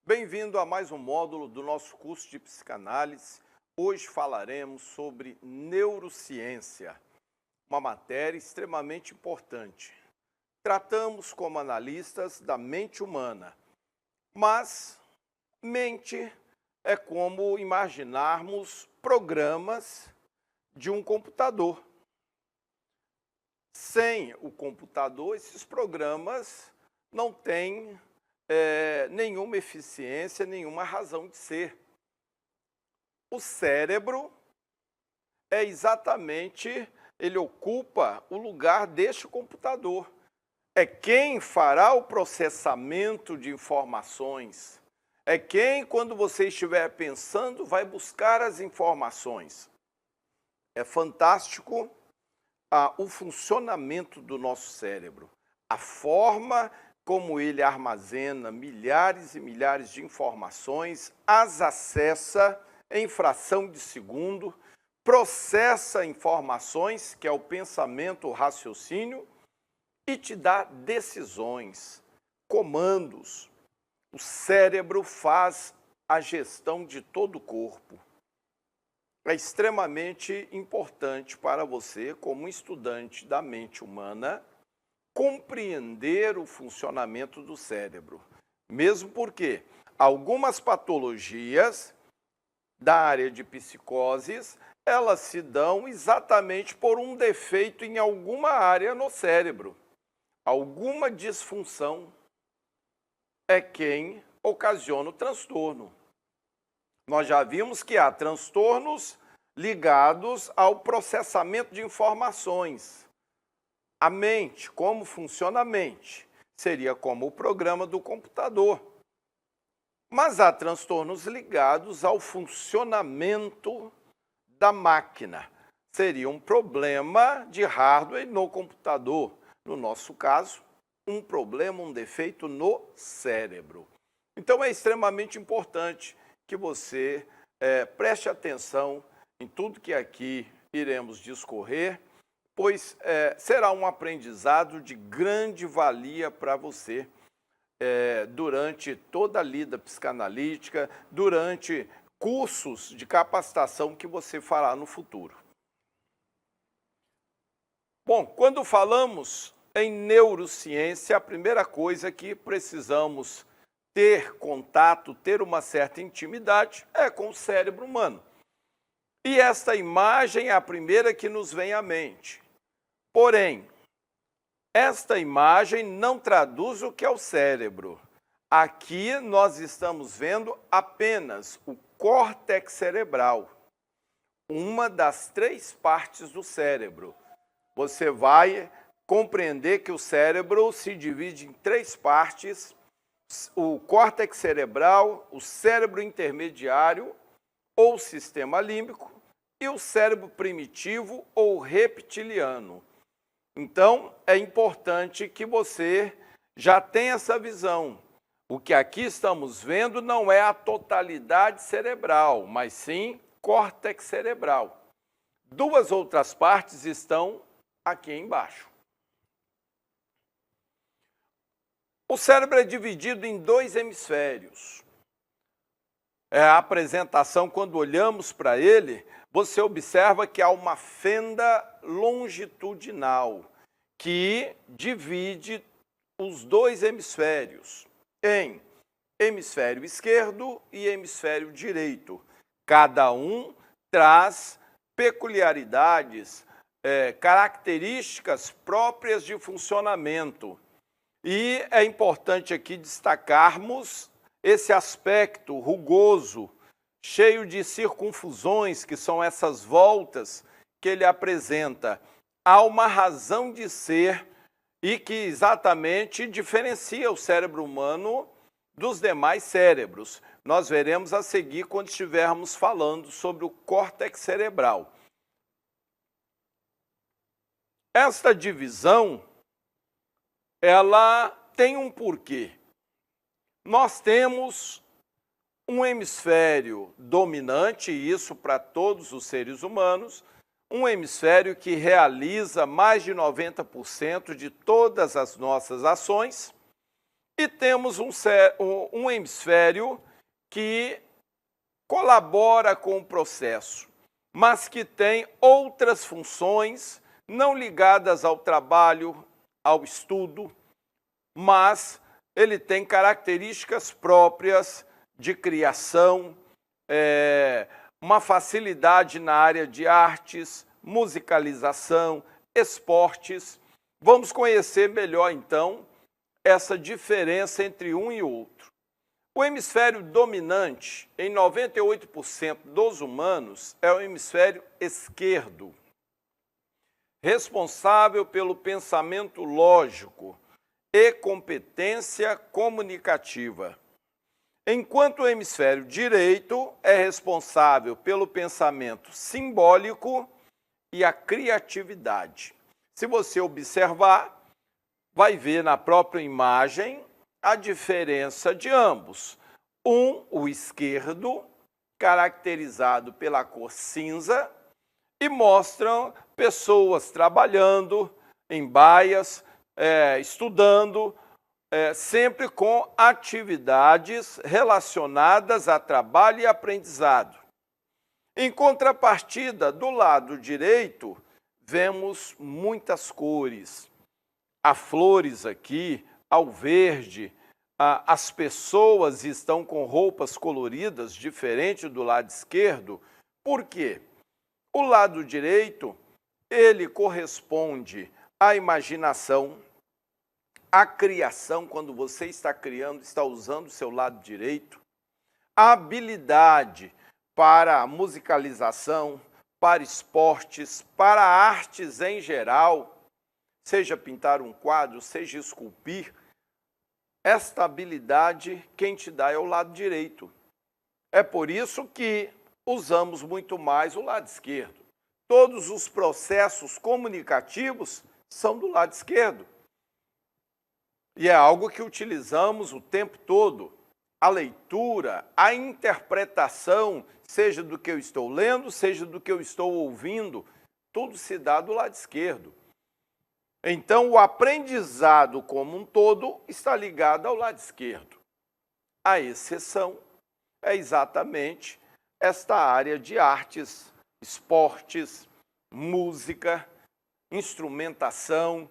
Bem-vindo a mais um módulo do nosso curso de psicanálise. Hoje falaremos sobre neurociência, uma matéria extremamente importante. Tratamos como analistas da mente humana, mas mente é como imaginarmos programas de um computador. Sem o computador, esses programas não têm nenhuma eficiência, nenhuma razão de ser. O cérebro ele ocupa o lugar deste computador. É quem fará o processamento de informações. É quem, quando você estiver pensando, vai buscar as informações. É fantástico o funcionamento do nosso cérebro, a forma como ele armazena milhares e milhares de informações, as acessa em fração de segundo, processa informações, que é o pensamento, o raciocínio, e te dá decisões, comandos. O cérebro faz a gestão de todo o corpo. É extremamente importante para você, como estudante da mente humana, compreender o funcionamento do cérebro. Mesmo porque algumas patologias da área de psicoses, elas se dão exatamente por um defeito em alguma área no cérebro. Alguma disfunção é quem ocasiona o transtorno. Nós já vimos que há transtornos ligados ao processamento de informações. A mente, como funciona a mente? Seria como o programa do computador. Mas há transtornos ligados ao funcionamento da máquina. Seria um problema de hardware no computador. No nosso caso, um problema, um defeito no cérebro. Então é extremamente importante que você preste atenção em tudo que aqui iremos discorrer, pois será um aprendizado de grande valia para você durante toda a lida psicanalítica, durante cursos de capacitação que você fará no futuro. Bom, quando falamos em neurociência, a primeira coisa que precisamos ter contato, ter uma certa intimidade, é com o cérebro humano. E esta imagem é a primeira que nos vem à mente. Porém, esta imagem não traduz o que é o cérebro. Aqui nós estamos vendo apenas o córtex cerebral, uma das 3 partes do cérebro. Você vai compreender que o cérebro se divide em 3 partes: o córtex cerebral, o cérebro intermediário ou sistema límbico e o cérebro primitivo ou reptiliano. Então, é importante que você já tenha essa visão. O que aqui estamos vendo não é a totalidade cerebral, mas sim córtex cerebral. 2 outras partes estão aqui embaixo. O cérebro é dividido em 2 hemisférios. A apresentação, quando olhamos para ele, você observa que há uma fenda longitudinal que divide os 2 hemisférios em hemisfério esquerdo e hemisfério direito. Cada um traz peculiaridades, características próprias de funcionamento. E é importante aqui destacarmos esse aspecto rugoso, cheio de circunfusões, que são essas voltas que ele apresenta. Há uma razão de ser e que exatamente diferencia o cérebro humano dos demais cérebros. Nós veremos a seguir quando estivermos falando sobre o córtex cerebral. Esta divisão, ela tem um porquê. Nós temos um hemisfério dominante, e isso para todos os seres humanos, um hemisfério que realiza mais de 90% de todas as nossas ações, E temos um hemisfério que colabora com o processo, mas que tem outras funções não ligadas ao trabalho, ao estudo, mas ele tem características próprias de criação, uma facilidade na área de artes, musicalização, esportes. Vamos conhecer melhor, então, essa diferença entre um e outro. O hemisfério dominante, em 98% dos humanos, é o hemisfério esquerdo, responsável pelo pensamento lógico e competência comunicativa. Enquanto o hemisfério direito é responsável pelo pensamento simbólico e a criatividade. Se você observar, vai ver na própria imagem a diferença de ambos. O esquerdo, caracterizado pela cor cinza, e mostram pessoas trabalhando em baias, estudando, sempre com atividades relacionadas a trabalho e aprendizado. Em contrapartida, do lado direito, vemos muitas cores. Há flores aqui, ao verde, as pessoas estão com roupas coloridas, diferente do lado esquerdo. Por quê? O lado direito, ele corresponde à imaginação, à criação, quando você está criando, está usando o seu lado direito, a habilidade para a musicalização, para esportes, para artes em geral, seja pintar um quadro, seja esculpir, esta habilidade quem te dá é o lado direito. É por isso que usamos muito mais o lado esquerdo. Todos os processos comunicativos são do lado esquerdo. E é algo que utilizamos o tempo todo. A leitura, a interpretação, seja do que eu estou lendo, seja do que eu estou ouvindo, tudo se dá do lado esquerdo. Então, o aprendizado como um todo está ligado ao lado esquerdo. A exceção é exatamente esta área de artes, esportes, música, instrumentação,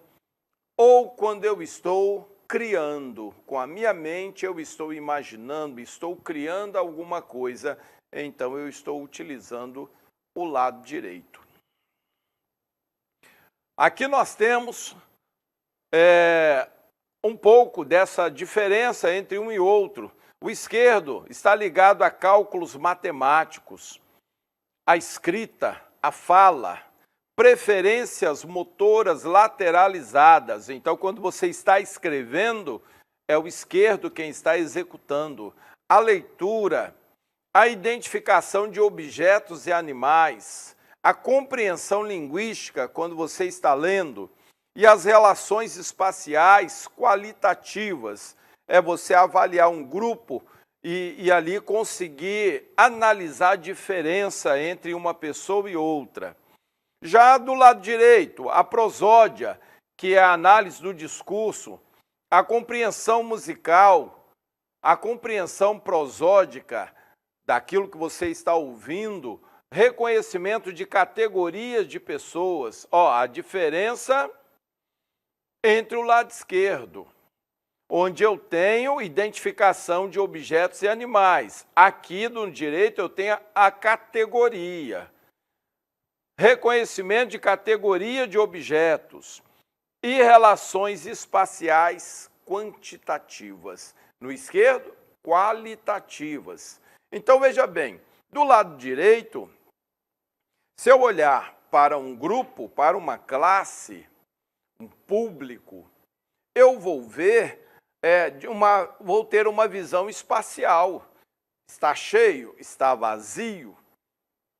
ou quando eu estou criando, com a minha mente eu estou imaginando, estou criando alguma coisa, então eu estou utilizando o lado direito. Aqui nós temos um pouco dessa diferença entre um e outro. O esquerdo está ligado a cálculos matemáticos, a escrita, a fala, preferências motoras lateralizadas. Então, quando você está escrevendo, é o esquerdo quem está executando. A leitura, a identificação de objetos e animais, a compreensão linguística, quando você está lendo, e as relações espaciais qualitativas. É você avaliar um grupo e ali conseguir analisar a diferença entre uma pessoa e outra. Já do lado direito, a prosódia, que é a análise do discurso, a compreensão musical, a compreensão prosódica daquilo que você está ouvindo, reconhecimento de categorias de pessoas. A diferença entre o lado esquerdo, onde eu tenho identificação de objetos e animais. Aqui do direito eu tenho a categoria. Reconhecimento de categoria de objetos e relações espaciais quantitativas. No esquerdo, qualitativas. Então, veja bem, do lado direito, se eu olhar para um grupo, para uma classe, um público, eu vou ver, vou ter uma visão espacial. Está cheio, está vazio,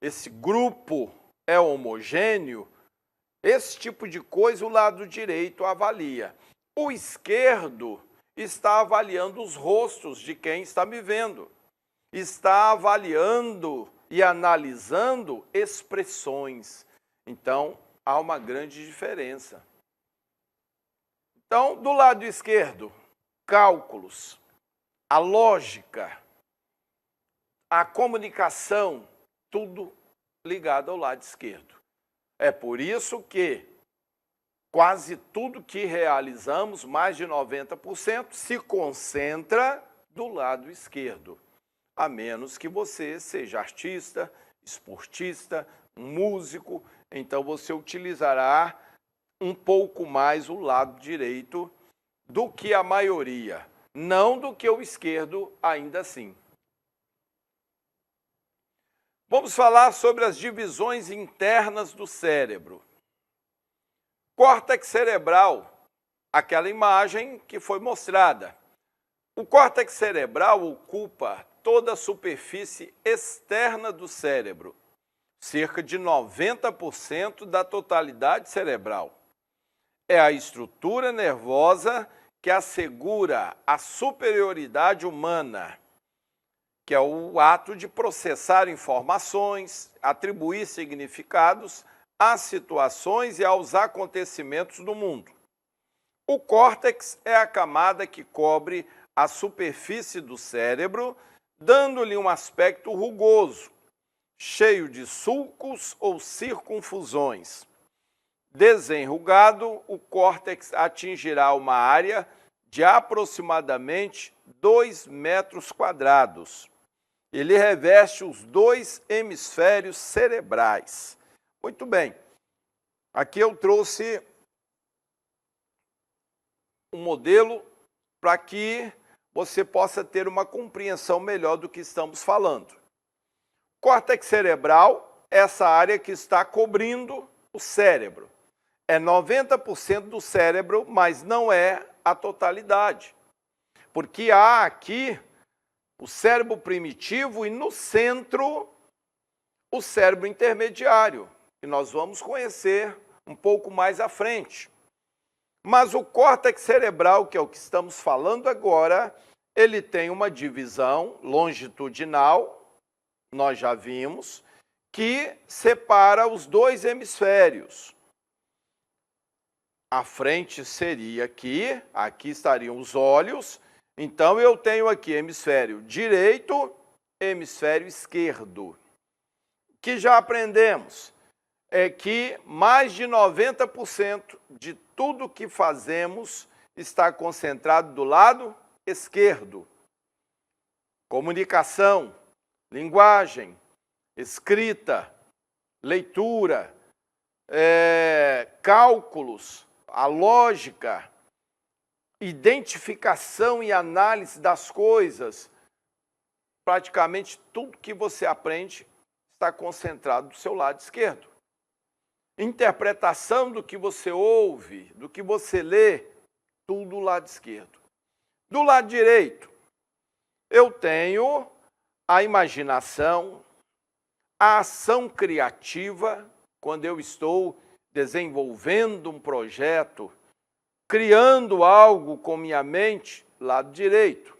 esse grupo é homogêneo, esse tipo de coisa o lado direito avalia. O esquerdo está avaliando os rostos de quem está me vendo, está avaliando e analisando expressões. Então, há uma grande diferença. Então, do lado esquerdo, cálculos, a lógica, a comunicação, tudo ligado ao lado esquerdo. É por isso que quase tudo que realizamos, mais de 90%, se concentra do lado esquerdo. A menos que você seja artista, esportista, músico, então você utilizará um pouco mais o lado direito do que a maioria, não do que o esquerdo ainda assim. Vamos falar sobre as divisões internas do cérebro. Córtex cerebral, aquela imagem que foi mostrada. O córtex cerebral ocupa toda a superfície externa do cérebro, cerca de 90% da totalidade cerebral. É a estrutura nervosa que assegura a superioridade humana, que é o ato de processar informações, atribuir significados às situações e aos acontecimentos do mundo. O córtex é a camada que cobre a superfície do cérebro, dando-lhe um aspecto rugoso, cheio de sulcos ou circunfusões. Desenrugado, o córtex atingirá uma área de aproximadamente 2 metros quadrados. Ele reveste os 2 hemisférios cerebrais. Muito bem, aqui eu trouxe um modelo para que você possa ter uma compreensão melhor do que estamos falando. Córtex cerebral, essa área que está cobrindo o cérebro. É 90% do cérebro, mas não é a totalidade. Porque há aqui o cérebro primitivo e no centro o cérebro intermediário, que nós vamos conhecer um pouco mais à frente. Mas o córtex cerebral, que é o que estamos falando agora, ele tem uma divisão longitudinal, nós já vimos, que separa os 2 hemisférios. A frente seria aqui estariam os olhos, então eu tenho aqui hemisfério direito, hemisfério esquerdo. O que já aprendemos é que mais de 90% de tudo que fazemos está concentrado do lado esquerdo. Comunicação, linguagem, escrita, leitura, cálculos, a lógica, identificação e análise das coisas. Praticamente tudo que você aprende está concentrado do seu lado esquerdo. Interpretação do que você ouve, do que você lê, tudo do lado esquerdo. Do lado direito, eu tenho a imaginação, a ação criativa, quando eu estou desenvolvendo um projeto, criando algo com minha mente, lado direito.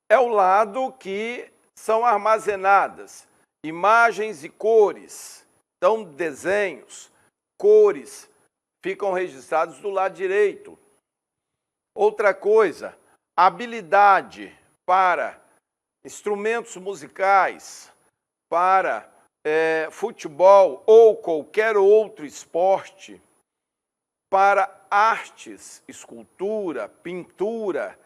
É o lado que são armazenadas imagens e cores. Então, desenhos, cores, ficam registrados do lado direito. Outra coisa, habilidade para instrumentos musicais, para futebol ou qualquer outro esporte, para artes, escultura, pintura,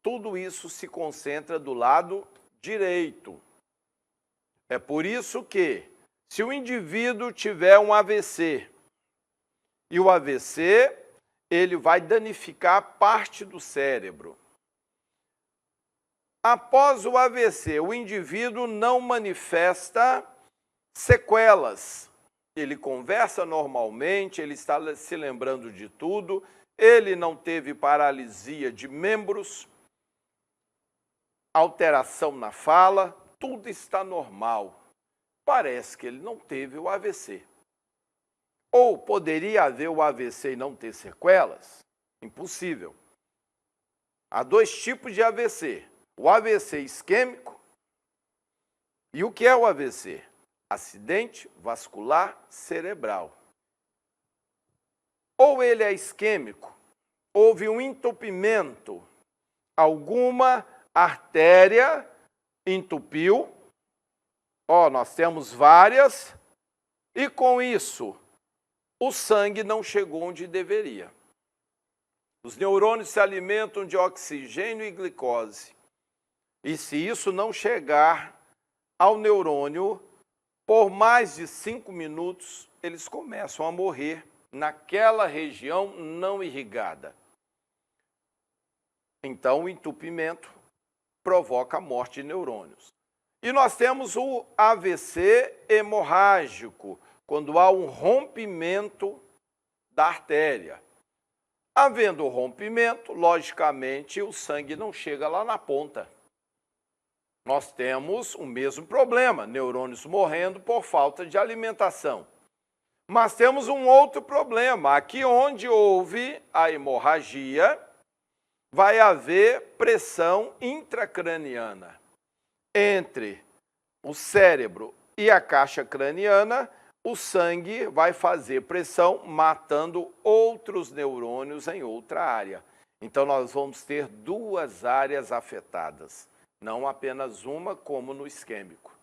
tudo isso se concentra do lado direito. É por isso que, se o indivíduo tiver um AVC, e o AVC, ele vai danificar parte do cérebro. Após o AVC, o indivíduo não manifesta sequelas. Ele conversa normalmente, ele está se lembrando de tudo, ele não teve paralisia de membros, alteração na fala, tudo está normal. Parece que ele não teve o AVC. Ou poderia haver o AVC e não ter sequelas? Impossível. Há 2 tipos de AVC. O AVC isquêmico e o que é o AVC? Acidente vascular cerebral. Ou ele é isquêmico, houve um entupimento, alguma artéria entupiu, nós temos várias, e com isso, o sangue não chegou onde deveria. Os neurônios se alimentam de oxigênio e glicose. E se isso não chegar ao neurônio, por mais de 5 minutos, eles começam a morrer naquela região não irrigada. Então, o entupimento provoca a morte de neurônios. E nós temos o AVC hemorrágico, quando há um rompimento da artéria. Havendo o rompimento, logicamente, o sangue não chega lá na ponta. Nós temos o mesmo problema, neurônios morrendo por falta de alimentação. Mas temos um outro problema. Aqui onde houve a hemorragia, vai haver pressão intracraniana. Entre o cérebro e a caixa craniana, o sangue vai fazer pressão, matando outros neurônios em outra área. Então, nós vamos ter 2 áreas afetadas, não apenas uma, como no isquêmico.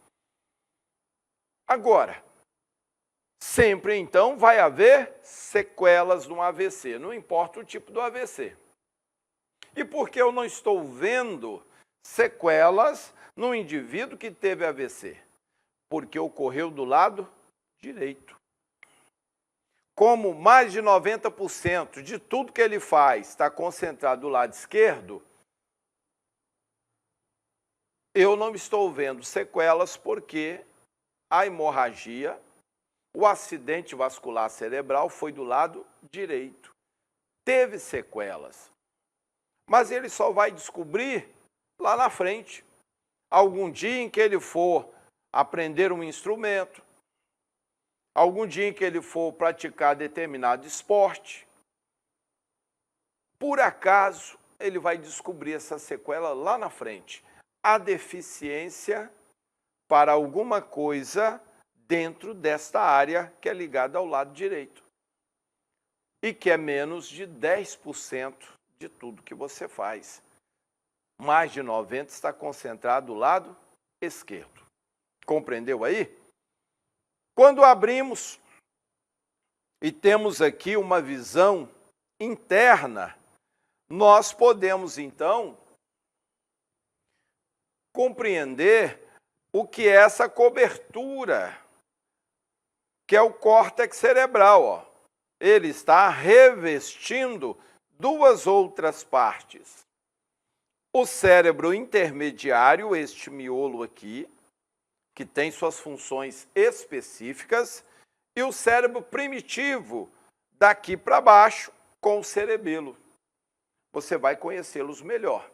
Agora, sempre, então, vai haver sequelas no AVC, não importa o tipo do AVC. E por que eu não estou vendo sequelas no indivíduo que teve AVC? Porque ocorreu do lado direito. Como mais de 90% de tudo que ele faz está concentrado do lado esquerdo, eu não estou vendo sequelas porque a hemorragia, o acidente vascular cerebral foi do lado direito. Teve sequelas, mas ele só vai descobrir lá na frente. Algum dia em que ele for aprender um instrumento, algum dia em que ele for praticar determinado esporte, por acaso ele vai descobrir essa sequela lá na frente. A deficiência para alguma coisa dentro desta área que é ligada ao lado direito e que é menos de 10% de tudo que você faz. Mais de 90% está concentrado do lado esquerdo. Compreendeu aí? Quando abrimos e temos aqui uma visão interna, nós podemos, então, compreender o que é essa cobertura, que é o córtex cerebral. Ele está revestindo 2 outras partes. O cérebro intermediário, este miolo aqui, que tem suas funções específicas, e o cérebro primitivo, daqui para baixo, com o cerebelo. Você vai conhecê-los melhor.